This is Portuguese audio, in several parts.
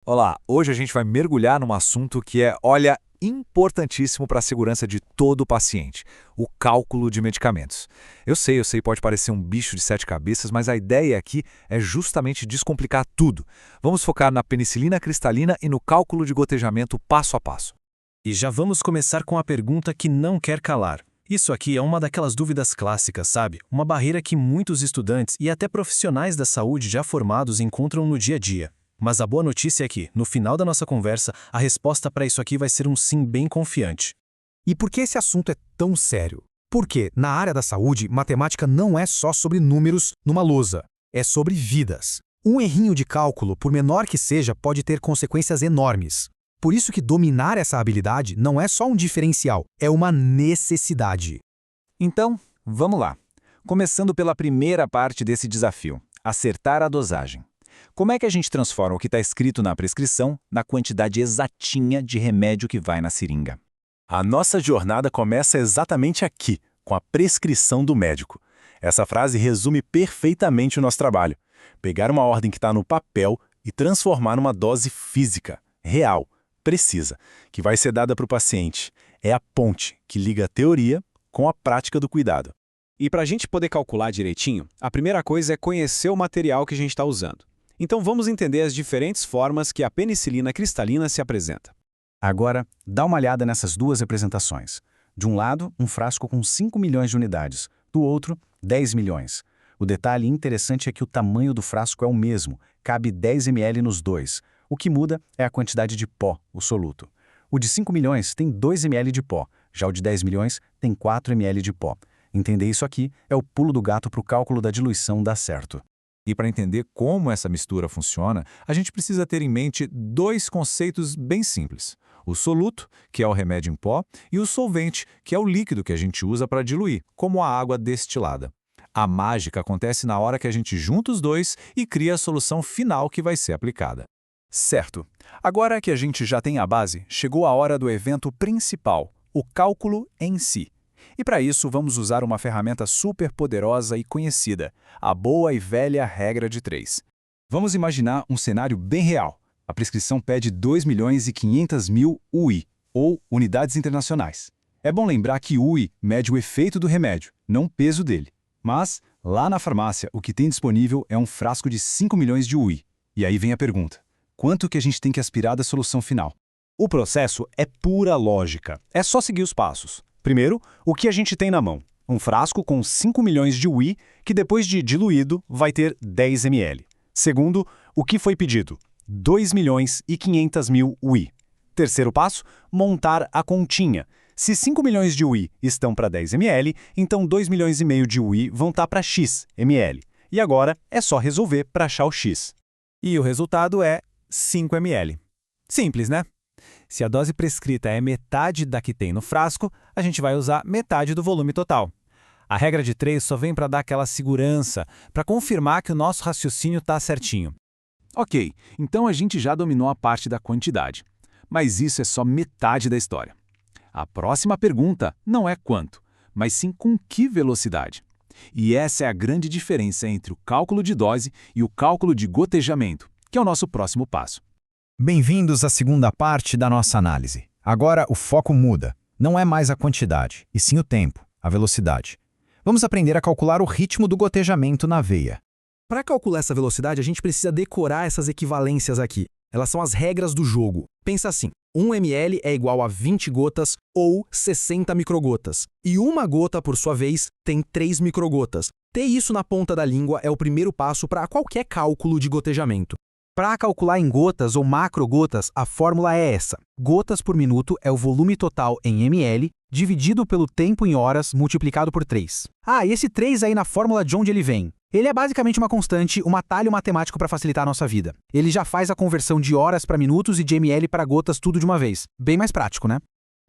Olá, hoje a gente vai mergulhar num assunto que é, olha, importantíssimo para a segurança de todo paciente: o cálculo de medicamentos. Eu sei, pode parecer um bicho de sete cabeças, mas a ideia aqui é justamente descomplicar tudo. Vamos focar na penicilina cristalina e no cálculo de gotejamento passo a passo. E já vamos começar com a pergunta que não quer calar. Isso aqui é uma daquelas dúvidas clássicas, sabe? Uma barreira que muitos estudantes e até profissionais da saúde já formados encontram no dia a dia. Mas a boa notícia é que, no final da nossa conversa, a resposta para isso aqui vai ser um sim bem confiante. E por que esse assunto é tão sério? Porque, na área da saúde, matemática não é só sobre números numa lousa, é sobre vidas. Um errinho de cálculo, por menor que seja, pode ter consequências enormes. Por isso que dominar essa habilidade não é só um diferencial, é uma necessidade. Então, vamos lá. Começando pela primeira parte desse desafio: acertar a dosagem. Como é que a gente transforma o que está escrito na prescrição na quantidade exatinha de remédio que vai na seringa? A nossa jornada começa exatamente aqui, com a prescrição do médico. Essa frase resume perfeitamente o nosso trabalho. Pegar uma ordem que está no papel e transformar numa dose física, real, precisa, que vai ser dada para o paciente. É a ponte que liga a teoria com a prática do cuidado. E para a gente poder calcular direitinho, a primeira coisa é conhecer o material que a gente está usando. Então vamos entender as diferentes formas que a penicilina cristalina se apresenta. Agora, dá uma olhada nessas duas representações. De um lado, um frasco com 5 milhões de unidades, do outro, 10 milhões. O detalhe interessante é que o tamanho do frasco é o mesmo, cabe 10 ml nos dois. O que muda é a quantidade de pó, o soluto. O de 5 milhões tem 2 ml de pó, já o de 10 milhões tem 4 ml de pó. Entender isso aqui é o pulo do gato para o cálculo da diluição dar certo. E para entender como essa mistura funciona, a gente precisa ter em mente dois conceitos bem simples: o soluto, que é o remédio em pó, e o solvente, que é o líquido que a gente usa para diluir, como a água destilada. A mágica acontece na hora que a gente junta os dois e cria a solução final que vai ser aplicada. Certo. Agora que a gente já tem a base, chegou a hora do evento principal, o cálculo em si. E para isso vamos usar uma ferramenta super poderosa e conhecida, a boa e velha regra de 3. Vamos imaginar um cenário bem real. A prescrição pede 2.500.000 UI, ou unidades internacionais. É bom lembrar que UI mede o efeito do remédio, não o peso dele. Mas, lá na farmácia, o que tem disponível é um frasco de 5 milhões de UI. E aí vem a pergunta: quanto que a gente tem que aspirar da solução final? O processo é pura lógica. É só seguir os passos. Primeiro, o que a gente tem na mão? Um frasco com 5 milhões de UI, que depois de diluído vai ter 10 ml. Segundo, o que foi pedido? 2.500.000 UI. Terceiro passo, montar a continha. Se 5 milhões de UI estão para 10 ml, então 2,5 milhões de UI vão estar para X ml. E agora é só resolver para achar o X. E o resultado é 5 ml. Simples, né? Se a dose prescrita é metade da que tem no frasco, a gente vai usar metade do volume total. A regra de 3 só vem para dar aquela segurança, para confirmar que o nosso raciocínio está certinho. Ok, então a gente já dominou a parte da quantidade. Mas isso é só metade da história. A próxima pergunta não é quanto, mas sim com que velocidade. E essa é a grande diferença entre o cálculo de dose e o cálculo de gotejamento, que é o nosso próximo passo. Bem-vindos à segunda parte da nossa análise. Agora o foco muda. Não é mais a quantidade, e sim o tempo, a velocidade. Vamos aprender a calcular o ritmo do gotejamento na veia. Para calcular essa velocidade, a gente precisa decorar essas equivalências aqui. Elas são as regras do jogo. Pensa assim: 1 ml é igual a 20 gotas ou 60 microgotas. E uma gota, por sua vez, tem 3 microgotas. Ter isso na ponta da língua é o primeiro passo para qualquer cálculo de gotejamento. Para calcular em gotas ou macrogotas, a fórmula é essa. Gotas por minuto é o volume total em ml, dividido pelo tempo em horas, multiplicado por 3. Ah, e esse 3 aí na fórmula de onde ele vem? Ele é basicamente uma constante, um atalho matemático para facilitar a nossa vida. Ele já faz a conversão de horas para minutos e de ml para gotas tudo de uma vez. Bem mais prático, né?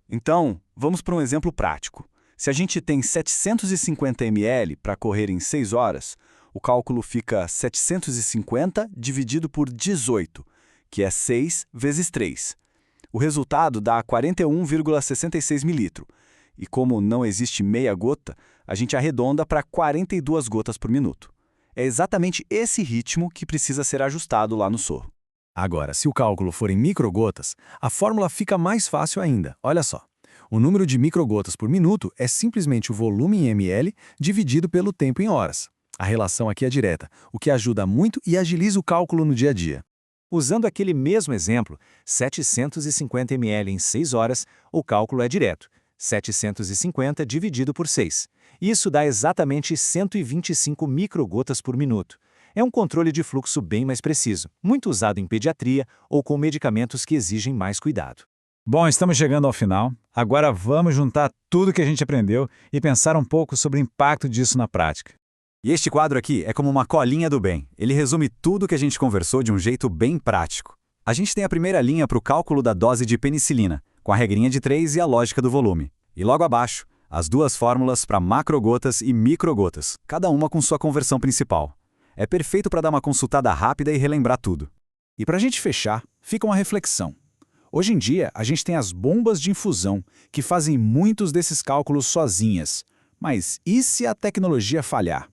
Então, vamos para um exemplo prático. Se a gente tem 750 ml para correr em 6 horas, o cálculo fica 750 dividido por 18, que é 6 vezes 3. O resultado dá 41,66 mililitros. E como não existe meia gota, a gente arredonda para 42 gotas por minuto. É exatamente esse ritmo que precisa ser ajustado lá no sorro. Agora, se o cálculo for em microgotas, a fórmula fica mais fácil ainda. Olha só. O número de microgotas por minuto é simplesmente o volume em ml dividido pelo tempo em horas. A relação aqui é direta, o que ajuda muito e agiliza o cálculo no dia a dia. Usando aquele mesmo exemplo, 750 ml em 6 horas, o cálculo é direto. 750 dividido por 6. Isso dá exatamente 125 microgotas por minuto. É um controle de fluxo bem mais preciso, muito usado em pediatria ou com medicamentos que exigem mais cuidado. Bom, estamos chegando ao final. Agora vamos juntar tudo que a gente aprendeu e pensar um pouco sobre o impacto disso na prática. E este quadro aqui é como uma colinha do bem. Ele resume tudo que a gente conversou de um jeito bem prático. A gente tem a primeira linha para o cálculo da dose de penicilina, com a regrinha de 3 e a lógica do volume. E logo abaixo, as duas fórmulas para macrogotas e microgotas, cada uma com sua conversão principal. É perfeito para dar uma consultada rápida e relembrar tudo. E para a gente fechar, fica uma reflexão. Hoje em dia, a gente tem as bombas de infusão, que fazem muitos desses cálculos sozinhas. Mas e se a tecnologia falhar?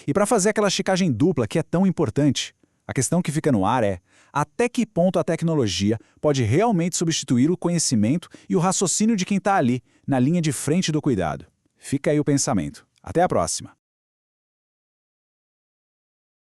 E para fazer aquela checagem dupla que é tão importante, a questão que fica no ar é: até que ponto a tecnologia pode realmente substituir o conhecimento e o raciocínio de quem está ali, na linha de frente do cuidado? Fica aí o pensamento. Até a próxima!